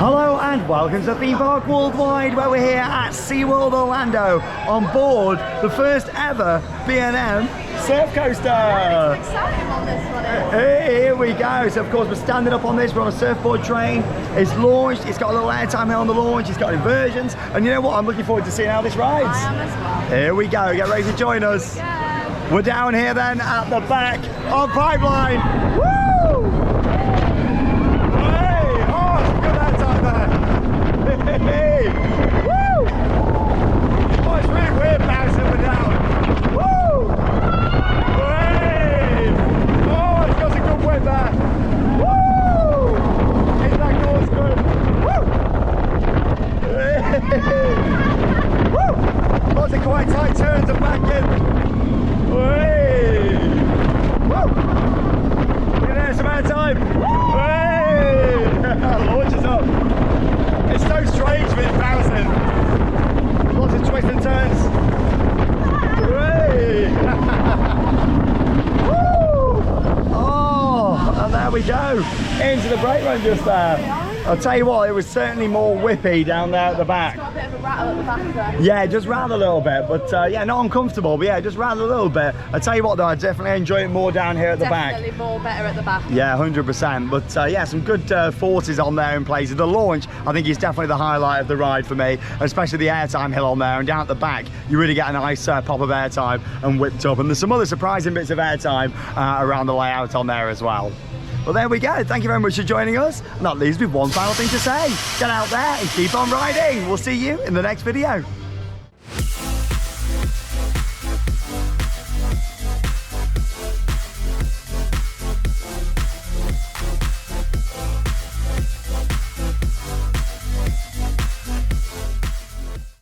Hello and welcome to Theme Park Worldwide, where we're here at SeaWorld Orlando on board the first ever B&M surf coaster. Yeah, it's exciting on this one. Here we go. So of course we're standing up on this, we're on a surfboard train. It's launched, it's got a little airtime here on the launch, it's got inversions, and you know what, I'm looking forward to seeing how this rides. I am as well. Here we go, get ready to join us. Yeah. We're down here then at the back of Pipeline. Woo! Hey! Oh, it's good airtime there. Hey! Woo! Oh, it's really weird bouncing up and down. Woo! Hey! Oh, it's got some good wind there. Woo! Isn't that course good? Woo! Woo! Lots of quite tight turns and back in. Hey! Woo! Look at there, some airtime. Hey! Launches up. It's so strange with it bouncing. Lots of twists and turns. Hey! Woo! Oh, and there we go. Into the brake run just there. I'll tell you what, it was certainly more whippy down there at the back. It's got a bit of a rattle at the back there. Yeah, just rattled a little bit, but yeah, not uncomfortable, but yeah, just rattled a little bit. I'll tell you what though, I definitely enjoy it more down here at the back. Definitely more better at the back. Yeah, 100%, but yeah, some good forces on there in places. The launch, I think, is definitely the highlight of the ride for me, especially the airtime hill on there, and down at the back, you really get a nice pop of airtime and whipped up, and there's some other surprising bits of airtime around the layout on there as well. Well, there we go. Thank you very much for joining us. And that leaves me one final thing to say. Get out there and keep on riding. We'll see you in the next video.